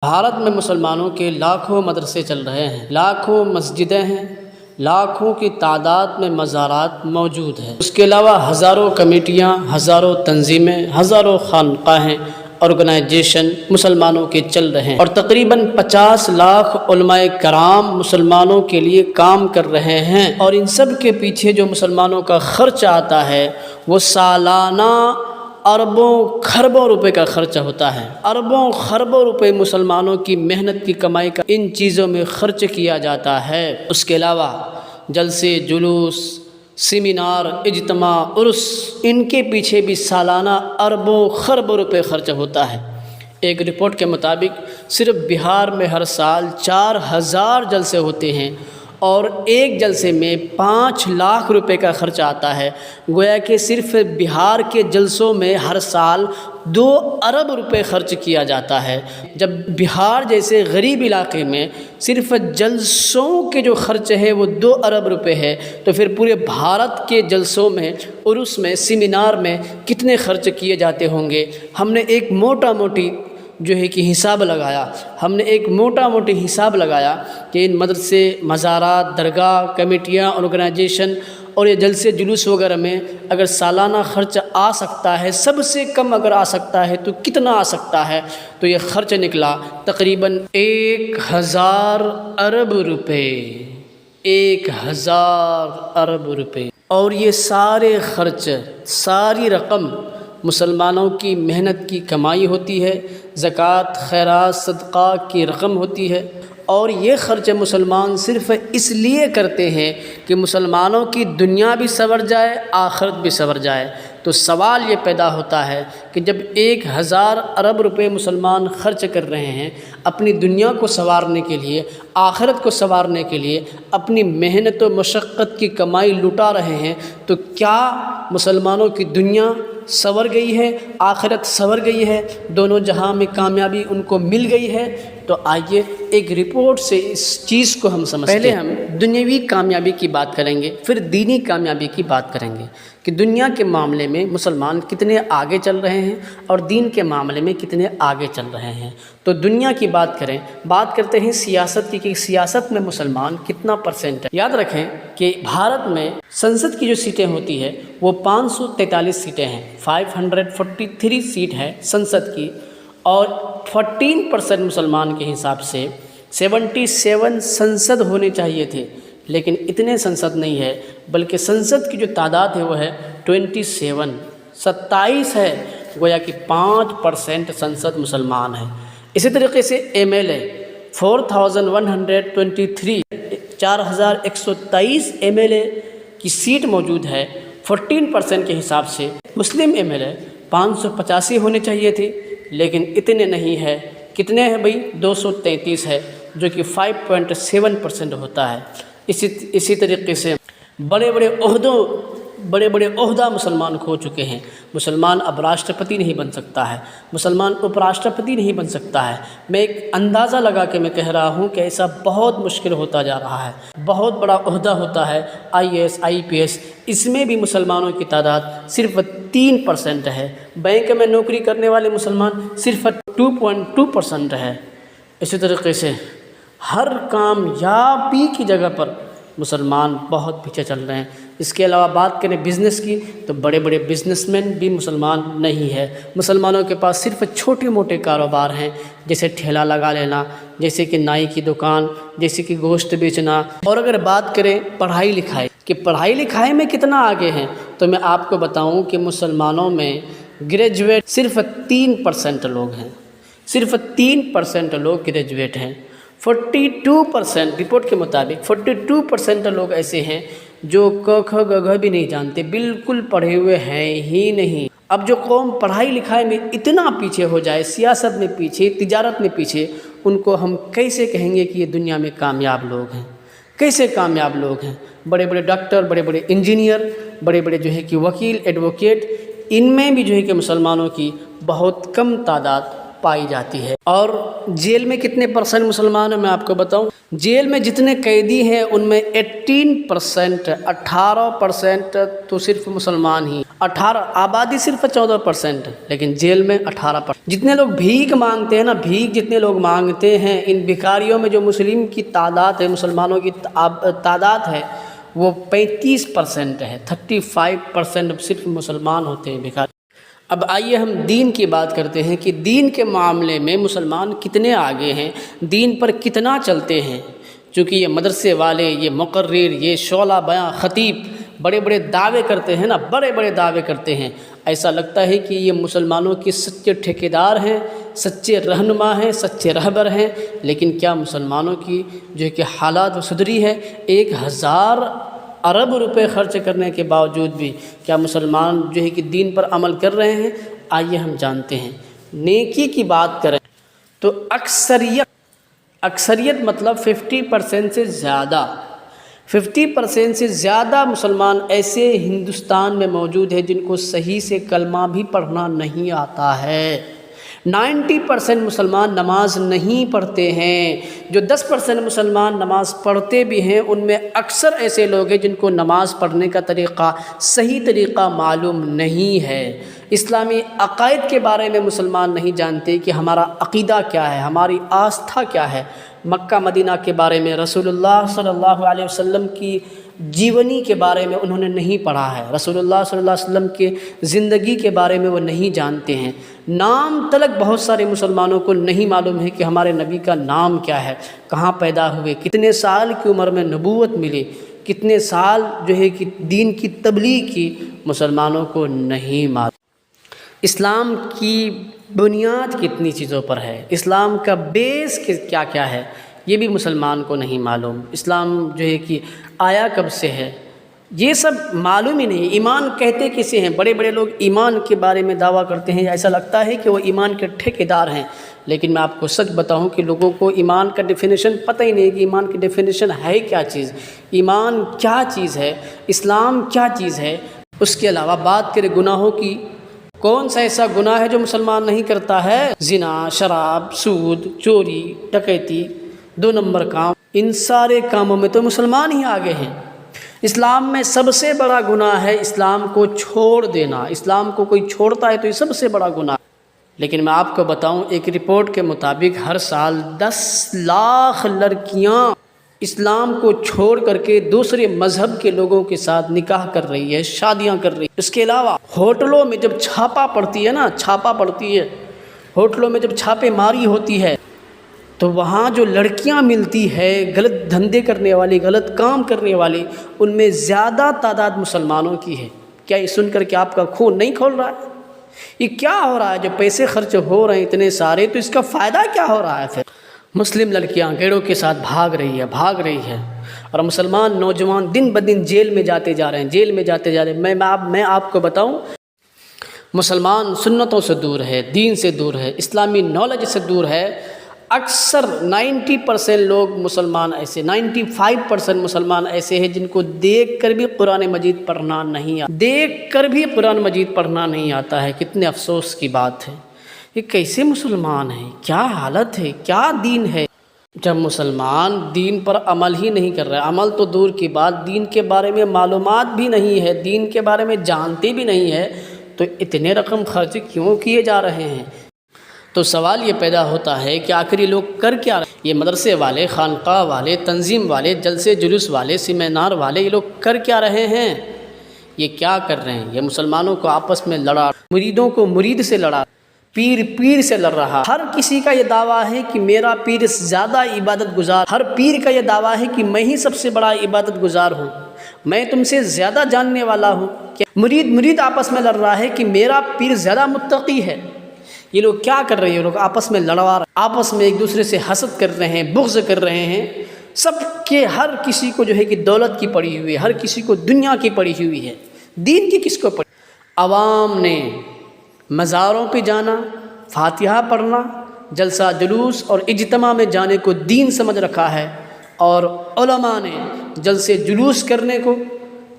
بھارت میں مسلمانوں کے لاکھوں مدرسے چل رہے ہیں، لاکھوں مسجدیں ہیں، لاکھوں کی تعداد میں مزارات موجود ہیں۔ اس کے علاوہ ہزاروں کمیٹیاں، ہزاروں تنظیمیں، ہزاروں خانقاہیں، آرگنائزیشن مسلمانوں کے چل رہے ہیں، اور تقریباً 50 لاکھ علماء کرام مسلمانوں کے لیے کام کر رہے ہیں۔ اور ان سب کے پیچھے جو مسلمانوں کا خرچ آتا ہے وہ سالانہ اربوں خربوں روپے کا خرچہ ہوتا ہے۔ اربوں خربوں روپے مسلمانوں کی محنت کی کمائی کا ان چیزوں میں خرچ کیا جاتا ہے۔ اس کے علاوہ جلسے، جلوس، سیمینار، اجتماع، عرس، ان کے پیچھے بھی سالانہ اربوں خربوں روپے خرچ ہوتا ہے۔ ایک رپورٹ کے مطابق صرف بہار میں ہر سال 4000 جلسے ہوتے ہیں اور ایک جلسے میں 5 لاکھ روپے کا خرچ آتا ہے۔ گویا کہ صرف بہار کے جلسوں میں ہر سال 2 ارب روپے خرچ کیا جاتا ہے۔ جب بہار جیسے غریب علاقے میں صرف جلسوں کے جو خرچ ہے وہ 2 ارب روپے ہے، تو پھر پورے بھارت کے جلسوں میں، عرس میں، سیمینار میں کتنے خرچ کیے جاتے ہوں گے۔ ہم نے ایک موٹی حساب لگایا، حساب لگایا کہ ان مدرسے، مزارات، درگاہ، کمیٹیاں، آرگنائزیشن اور یہ جلسے جلوس وغیرہ میں اگر سالانہ خرچ آ سکتا ہے، سب سے کم اگر آ سکتا ہے تو کتنا آ سکتا ہے؟ تو یہ خرچ نکلا تقریباً 1000 ارب روپے۔ 1000 ارب روپے، اور یہ سارے خرچ، ساری رقم مسلمانوں کی محنت کی کمائی ہوتی ہے، زکوٰۃ، خیرات، صدقہ کی رقم ہوتی ہے۔ اور یہ خرچ مسلمان صرف اس لیے کرتے ہیں کہ مسلمانوں کی دنیا بھی سنور جائے، آخرت بھی سنور جائے۔ تو سوال یہ پیدا ہوتا ہے کہ جب 1000 ارب روپے مسلمان خرچ کر رہے ہیں اپنی دنیا کو سنوارنے کے لیے، آخرت کو سنوارنے کے لیے، اپنی محنت و مشقت کی کمائی لٹا رہے ہیں، تو کیا مسلمانوں کی دنیا سنور گئی ہے، آخرت سنور گئی ہے، دونوں جہاں میں کامیابی ان کو مل گئی ہے؟ تو آئیے ایک رپورٹ سے اس چیز کو ہم سمجھتے ہیں۔ پہلے ہم دنیاوی کامیابی کی بات کریں گے، پھر دینی کامیابی کی بات کریں گے کہ دنیا کے معاملے میں مسلمان کتنے آگے چل رہے ہیں اور دین کے معاملے میں کتنے آگے چل رہے ہیں۔ تو دنیا کی بات کرتے ہیں سیاست کی، کہ سیاست میں مسلمان کتنا پرسنٹ ہے۔ یاد رکھیں کہ بھارت میں سنسد کی جو سیٹیں ہوتی ہے وہ 543 سیٹیں ہیں، 543 سیٹ ہے سنسد کی، اور 14% مسلمان کے حساب سے 77 سنسد ہونے چاہیے تھے، لیکن اتنے سنسد نہیں ہے، بلکہ سنسد کی جو تعداد ہے وہ ہے 27 ہے، گویا کہ 5% سنسد مسلمان ہے۔ اسی طریقے سے MLA 4123 4123 MLA کی سیٹ موجود ہے۔ 14% کے حساب سے مسلم MLA 585 ہونے چاہیے تھے، لیکن اتنے نہیں ہے۔ کتنے ہیں بھئی؟ 233 ہے، جو کہ 5.7% ہوتا ہے۔ اسی طریقے سے بڑے بڑے عہدہ مسلمان کھو چکے ہیں۔ مسلمان اب راشٹرپتی نہیں بن سکتا ہے، مسلمان اپ راشٹرپتی نہیں بن سکتا ہے۔ میں ایک اندازہ لگا کے میں کہہ رہا ہوں کہ ایسا بہت مشکل ہوتا جا رہا ہے۔ بہت بڑا عہدہ ہوتا ہے IAS IPS، اس میں بھی مسلمانوں کی تعداد صرف 3% ہے۔ بینک میں نوکری کرنے والے مسلمان صرف 2.2% ہے۔ اسی طریقے سے ہر کامیابی کی جگہ پر مسلمان بہت پیچھے چل رہے ہیں۔ اس کے علاوہ بات کریں بزنس کی، تو بڑے بزنس مین بھی مسلمان نہیں ہے۔ مسلمانوں کے پاس صرف چھوٹے موٹے کاروبار ہیں، جیسے ٹھیلا لگا لینا، جیسے کہ نائی کی دکان، جیسے کہ گوشت بیچنا۔ اور اگر بات کریں پڑھائی لکھائی کہ پڑھائی لکھائی میں کتنا آگے ہیں، تو میں آپ کو بتاؤں کہ مسلمانوں میں گریجویٹ صرف 3% لوگ ہیں، صرف 3% لوگ گریجویٹ ہیں۔ 42% رپورٹ کے مطابق 42% لوگ ایسے ہیں جو ک کھ گ گھ بھی نہیں جانتے، بالکل پڑھے ہوئے ہیں ہی نہیں۔ اب جو قوم پڑھائی لکھائی میں اتنا پیچھے ہو جائے، سیاست میں پیچھے، تجارت میں پیچھے، ان کو ہم کیسے کہیں گے کہ یہ دنیا میں کامیاب لوگ ہیں؟ کیسے کامیاب لوگ ہیں؟ بڑے ڈاکٹر، بڑے انجینئر، بڑے جو ہے کہ وکیل، ایڈوکیٹ، ان میں بھی جو ہے کہ مسلمانوں کی بہت کم تعداد پائی جاتی ہے۔ اور جیل میں کتنے پرسنٹ مسلمان ہیں میں آپ کو بتاؤں، جیل میں جتنے قیدی ہیں ان میں 18% تو صرف مسلمان ہی، 18 آبادی صرف 14%، لیکن جیل میں 18%۔ جتنے لوگ بھیک مانگتے ہیں نا، بھیک جتنے لوگ مانگتے ہیں، ان بھکاریوں میں جو مسلم کی تعداد ہے، مسلمانوں کی تعداد ہے وہ 35% ہے، 35% صرف مسلمان ہوتے ہیں بھکاری۔ اب آئیے ہم دین کی بات کرتے ہیں کہ دین کے معاملے میں مسلمان کتنے آگے ہیں، دین پر کتنا چلتے ہیں۔ چونکہ یہ مدرسے والے، یہ مقرر، یہ شعلہ بیاں، خطیب بڑے بڑے دعوے کرتے ہیں نا، بڑے بڑے دعوے کرتے ہیں، ایسا لگتا ہے کہ یہ مسلمانوں کے سچے ٹھیکیدار ہیں، سچے رہنما ہیں، سچے رہبر ہیں، لیکن کیا مسلمانوں کی جو ہے کہ حالات و صدری ہے؟ 1000 ارب روپے خرچ کرنے کے باوجود بھی کیا مسلمان جو ہے کہ دین پر عمل کر رہے ہیں؟ آئیے ہم جانتے ہیں۔ نیکی کی بات کریں تو اکثریت مطلب 50% سے زیادہ 50% سے زیادہ مسلمان ایسے ہندوستان میں موجود ہیں جن کو صحیح سے کلمہ بھی پڑھنا نہیں آتا ہے۔ 90% مسلمان نماز نہیں پڑھتے ہیں۔ جو 10% مسلمان نماز پڑھتے بھی ہیں ان میں اکثر ایسے لوگ ہیں جن کو نماز پڑھنے کا طریقہ، صحیح طریقہ معلوم نہیں ہے۔ اسلامی عقائد کے بارے میں مسلمان نہیں جانتے کہ ہمارا عقیدہ کیا ہے، ہماری آستھا کیا ہے۔ مکہ مدینہ کے بارے میں، رسول اللہ صلی اللہ علیہ وسلم کی جیونی کے بارے میں انہوں نے نہیں پڑھا ہے، رسول اللہ صلی اللہ علیہ وسلم کے زندگی کے بارے میں وہ نہیں جانتے ہیں۔ نام تلک بہت سارے مسلمانوں کو نہیں معلوم ہے کہ ہمارے نبی کا نام کیا ہے، کہاں پیدا ہوئے، کتنے سال کی عمر میں نبوت ملی، کتنے سال جو ہے کہ دین کی تبلیغ کی، مسلمانوں کو نہیں معلوم۔ اسلام کی بنیاد کتنی چیزوں پر ہے، اسلام کا بیس کیا کیا ہے، یہ بھی مسلمان کو نہیں معلوم۔ اسلام جو ہے کہ آیا کب سے ہے، یہ سب معلوم ہی نہیں۔ ایمان کہتے کسے ہیں؟ بڑے بڑے لوگ ایمان کے بارے میں دعویٰ کرتے ہیں، ایسا لگتا ہے کہ وہ ایمان کے ٹھیکیدار ہیں، لیکن میں آپ کو سچ بتاؤں کہ لوگوں کو ایمان کا ڈیفینیشن پتہ ہی نہیں کہ ایمان کی ڈیفینیشن ہے کیا چیز، ایمان کیا چیز ہے، اسلام کیا چیز ہے۔ اس کے علاوہ بات کریں گناہوں کی، کون سا ایسا گناہ ہے جو مسلمان نہیں کرتا ہے؟ زنا، شراب، سود، چوری، ڈکیتی، 2 نمبر کام، ان سارے کاموں میں تو مسلمان ہی آگے ہیں۔ اسلام میں سب سے بڑا گناہ ہے اسلام کو چھوڑ دینا۔ اسلام کو کوئی چھوڑتا ہے تو یہ سب سے بڑا گناہ ہے۔ لیکن میں آپ کو بتاؤں، ایک رپورٹ کے مطابق ہر سال 10 لاکھ لڑکیاں اسلام کو چھوڑ کر کے دوسرے مذہب کے لوگوں کے ساتھ نکاح کر رہی ہے، شادیاں کر رہی ہے۔ اس کے علاوہ ہوٹلوں میں جب چھاپا پڑتی ہے نا، چھاپا پڑتی ہے، ہوٹلوں میں جب چھاپے ماری ہوتی ہے تو وہاں جو لڑکیاں ملتی ہے غلط دھندے کرنے والی، غلط کام کرنے والی، ان میں زیادہ تعداد مسلمانوں کی ہے۔ کیا یہ سن کر کے آپ کا خون نہیں کھول رہا ہے؟ یہ کیا ہو رہا ہے؟ جو پیسے خرچ ہو رہے ہیں اتنے سارے، تو اس کا فائدہ کیا ہو رہا ہے پھر؟ مسلم لڑکیاں گیڑوں کے ساتھ بھاگ رہی ہے، اور مسلمان نوجوان دن بدن جیل میں جاتے جا رہے ہیں، جیل میں جاتے جا رہے ہیں۔ میں آپ کو بتاؤں، مسلمان سنتوں سے دور ہے، دین سے دور ہے، اسلامی نالج سے دور ہے۔ اکثر 90% لوگ مسلمان ایسے، 95% مسلمان ایسے ہیں جن کو دیکھ کر بھی قرآن مجید پڑھنا نہیں آتا، دیکھ کر بھی قرآن مجید پڑھنا نہیں آتا ہے۔ کتنے افسوس کی بات ہے، یہ کیسے مسلمان ہیں؟ کیا حالت ہے؟ کیا دین ہے؟ جب مسلمان دین پر عمل ہی نہیں کر رہا، عمل تو دور کی بات، دین کے بارے میں معلومات بھی نہیں ہے، دین کے بارے میں جانتے بھی نہیں ہے، تو اتنے رقم خرچ کیوں کیے جا رہے ہیں؟ تو سوال یہ پیدا ہوتا ہے کہ آخر یہ لوگ کر کیا رہے ہیں؟ یہ مدرسے والے، خانقاہ والے، تنظیم والے، جلسے جلوس والے، سیمینار والے، یہ لوگ کر کیا رہے ہیں؟ یہ کیا کر رہے ہیں؟ یہ مسلمانوں کو آپس میں لڑا، مریدوں کو مرید سے لڑا، پیر سے لڑ رہا۔ ہر کسی کا یہ دعویٰ ہے کہ میرا پیر زیادہ عبادت گزار، ہر پیر کا یہ دعویٰ ہے کہ میں ہی سب سے بڑا عبادت گزار ہوں، میں تم سے زیادہ جاننے والا ہوں۔ مرید آپس میں لڑ رہا ہے کہ میرا پیر زیادہ متقی ہے۔ یہ لوگ کیا کر رہے ہیں؟ یہ لوگ آپس میں لڑوا رہے ہیں، آپس میں ایک دوسرے سے حسد کر رہے ہیں، بغض کر رہے ہیں۔ سب کے ہر کسی کو جو ہے کہ دولت کی پڑی ہوئی ہے، ہر کسی کو دنیا کی پڑی ہوئی ہے، دین کی کس کو پڑی؟ عوام نے مزاروں پہ جانا، فاتحہ پڑھنا، جلسہ جلوس اور اجتماع میں جانے کو دین سمجھ رکھا ہے، اور علماء نے جلسے جلوس کرنے کو،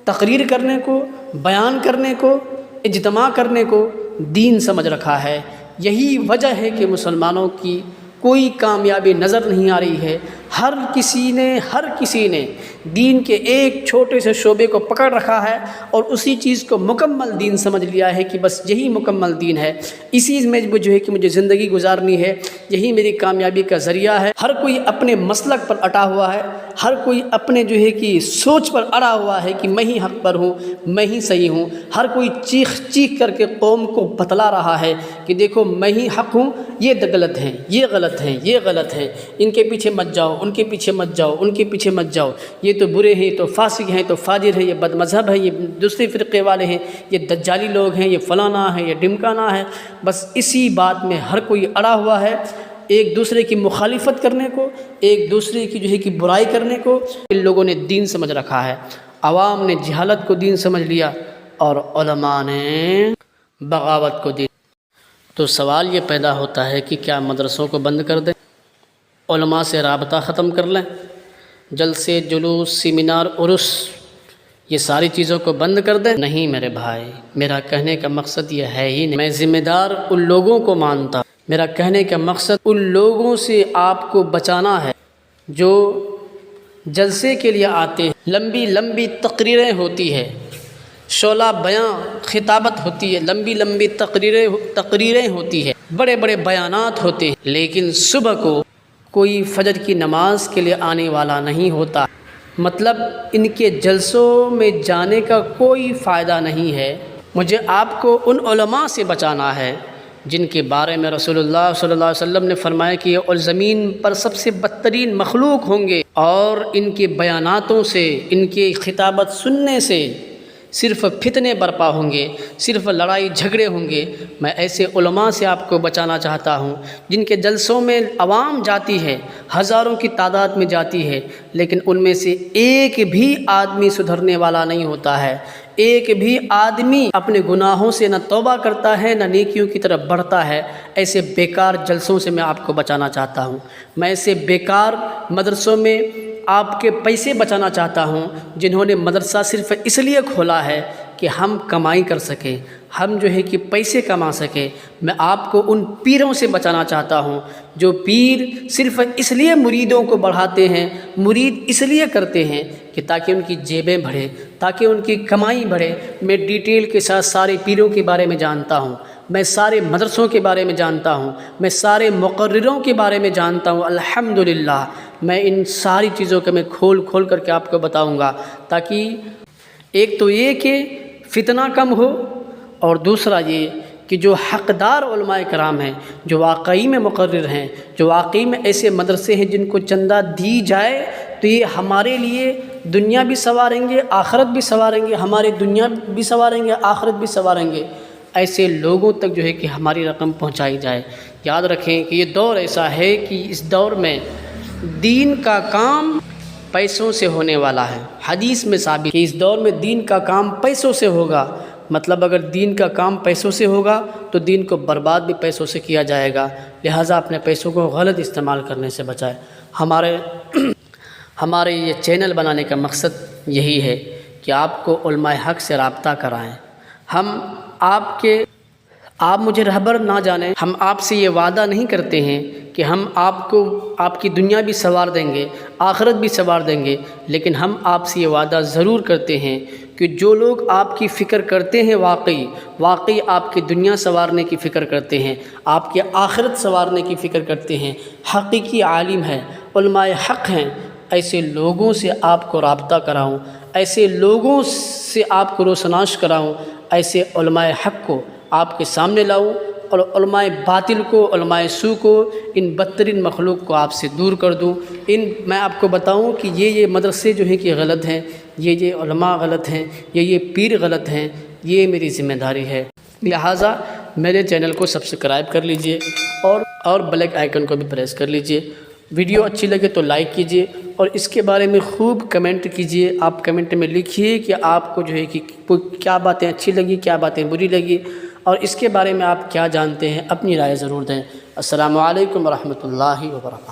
تقریر کرنے کو، بیان کرنے کو، اجتماع کرنے کو دین سمجھ رکھا ہے۔ یہی وجہ ہے کہ مسلمانوں کی کوئی کامیابی نظر نہیں آ رہی ہے۔ ہر کسی نے دین کے ایک چھوٹے سے شعبے کو پکڑ رکھا ہے اور اسی چیز کو مکمل دین سمجھ لیا ہے کہ بس یہی مکمل دین ہے، اسی میں جو ہے کہ مجھے زندگی گزارنی ہے، یہی میری کامیابی کا ذریعہ ہے۔ ہر کوئی اپنے مسلک پر اٹا ہوا ہے، ہر کوئی اپنے جو ہے کہ سوچ پر اڑا ہوا ہے کہ میں ہی حق پر ہوں، میں ہی صحیح ہوں۔ ہر کوئی چیخ چیخ کر کے قوم کو بتلا رہا ہے کہ دیکھو میں ہی حق ہوں، یہ غلط ہیں، یہ غلط ہیں، یہ غلط ہیں، ان کے پیچھے مت جاؤ، ان کے پیچھے مت جاؤ، ان کے پیچھے مت جاؤ، یہ تو برے ہیں، یہ تو فاسق ہیں، تو فاجر ہیں، یہ بد مذہب ہے، یہ دوسرے فرقے والے ہیں، یہ دجالی لوگ ہیں، یہ فلانا ہے، یہ ڈمکانا ہے۔ بس اسی بات میں ہر کوئی اڑا ہوا ہے، ایک دوسرے کی مخالفت کرنے کو، ایک دوسرے کی جو ہے کہ برائی کرنے کو ان لوگوں نے دین سمجھ رکھا ہے۔ عوام نے جہالت کو دین سمجھ لیا اور علماء نے بغاوت کو دین۔ تو سوال یہ پیدا ہوتا ہے کہ کیا مدرسوں کو بند کر دیں، علماء سے رابطہ ختم کر لیں، جلسے جلوس سیمینار عرس یہ ساری چیزوں کو بند کر دیں؟ نہیں میرے بھائی، میرا کہنے کا مقصد یہ ہے ہی نہیں۔ میں ذمہ دار ان لوگوں کو مانتا ہوں، میرا کہنے کا مقصد ان لوگوں سے آپ کو بچانا ہے جو جلسے کے لیے آتے ہیں، لمبی لمبی تقریریں ہوتی ہے، شعلہ بیاں خطابت ہوتی ہے، لمبی لمبی تقریریں ہوتی ہے، بڑے بڑے بیانات ہوتے ہیں، لیکن صبح کو کوئی فجر کی نماز کے لیے آنے والا نہیں ہوتا۔ مطلب ان کے جلسوں میں جانے کا کوئی فائدہ نہیں ہے۔ مجھے آپ کو ان علماء سے بچانا ہے جن کے بارے میں رسول اللہ صلی اللہ علیہ وسلم نے فرمایا کہ یہ زمین پر سب سے بدترین مخلوق ہوں گے، اور ان کے بیاناتوں سے، ان کے خطابت سننے سے صرف فتنے برپا ہوں گے، صرف لڑائی جھگڑے ہوں گے۔ میں ایسے علماء سے آپ کو بچانا چاہتا ہوں جن کے جلسوں میں عوام جاتی ہے، ہزاروں کی تعداد میں جاتی ہے، لیکن ان میں سے ایک بھی آدمی سدھرنے والا نہیں ہوتا ہے، ایک بھی آدمی اپنے گناہوں سے نہ توبہ کرتا ہے نہ نیکیوں کی طرف بڑھتا ہے۔ ایسے بیکار جلسوں سے میں آپ کو بچانا چاہتا ہوں۔ میں ایسے بیکار مدرسوں میں آپ کے پیسے بچانا چاہتا ہوں جنہوں نے مدرسہ صرف اس لیے کھولا ہے کہ ہم کمائی کر سکیں، ہم جو ہے کہ پیسے کما سکیں۔ میں آپ کو ان پیروں سے بچانا چاہتا ہوں جو پیر صرف اس لیے مریدوں کو بڑھاتے ہیں، مرید اس لیے کرتے ہیں کہ تاکہ ان کی جیبیں بڑھیں، تاکہ ان کی کمائی بڑھے۔ میں ڈیٹیل کے ساتھ سارے پیروں کے بارے میں جانتا ہوں، میں سارے مدرسوں کے بارے میں جانتا ہوں، میں سارے مقرروں کے بارے میں جانتا ہوں۔ الحمدللہ میں ان ساری چیزوں کو میں کھول کر کے آپ کو بتاؤں گا، تاکہ ایک تو یہ کہ فتنہ کم ہو، اور دوسرا یہ کہ جو حقدار علماء کرام ہیں، جو واقعی میں مقرر ہیں، جو واقعی میں ایسے مدرسے ہیں جن کو چندہ دی جائے تو یہ ہمارے لیے دنیا بھی سنواریں گے، آخرت بھی سنواریں گے، ہماری دنیا بھی سنواریں گے، آخرت بھی سنواریں گے۔ ایسے لوگوں تک جو ہے کہ ہماری رقم پہنچائی جائے۔ یاد رکھیں کہ یہ دور ایسا ہے کہ اس دور میں دین کا کام پیسوں سے ہونے والا ہے۔ حدیث میں ثابت کہ اس دور میں دین کا کام پیسوں سے ہوگا۔ مطلب اگر دین کا کام پیسوں سے ہوگا تو دین کو برباد بھی پیسوں سے کیا جائے گا، لہٰذا اپنے پیسوں کو غلط استعمال کرنے سے بچائے۔ ہمارے یہ چینل بنانے کا مقصد یہی ہے کہ آپ کو علماء حق سے رابطہ کرائیں۔ ہم آپ مجھے رہبر نہ جانیں، ہم آپ سے یہ وعدہ نہیں کرتے ہیں کہ ہم آپ کو آپ کی دنیا بھی سنوار دیں گے، آخرت بھی سنوار دیں گے، لیکن ہم آپ سے یہ وعدہ ضرور کرتے ہیں کہ جو لوگ آپ کی فکر کرتے ہیں، واقعی آپ کی دنیا سنوارنے کی فکر کرتے ہیں، آپ کی آخرت سنوارنے کی فکر کرتے ہیں، حقیقی عالم ہیں، علماء حق ہیں، ایسے لوگوں سے آپ کو رابطہ کراؤں، ایسے لوگوں سے آپ کو روشناس کراؤں، ایسے علماء حق کو آپ کے سامنے لاؤں، اور علماء باطل کو، علماء سو کو، ان بدترین مخلوق کو آپ سے دور کر دوں۔ میں آپ کو بتاؤں کہ یہ مدرسے جو ہیں کہ غلط ہیں، یہ علماء غلط ہیں، یہ پیر غلط ہیں، یہ میری ذمہ داری ہے۔ لہٰذا میرے چینل کو سبسکرائب کر لیجئے اور بلیک آئیکن کو بھی پریس کر لیجئے۔ ویڈیو اچھی لگے تو لائک کیجئے اور اس کے بارے میں خوب کمنٹ کیجئے۔ آپ کمنٹ میں لکھیے کہ آپ کو جو ہے کہ کیا باتیں اچھی لگی، کیا باتیں بری لگی، اور اس کے بارے میں آپ کیا جانتے ہیں، اپنی رائے ضرور دیں۔ السلام علیکم ورحمۃ اللہ وبرکاتہ۔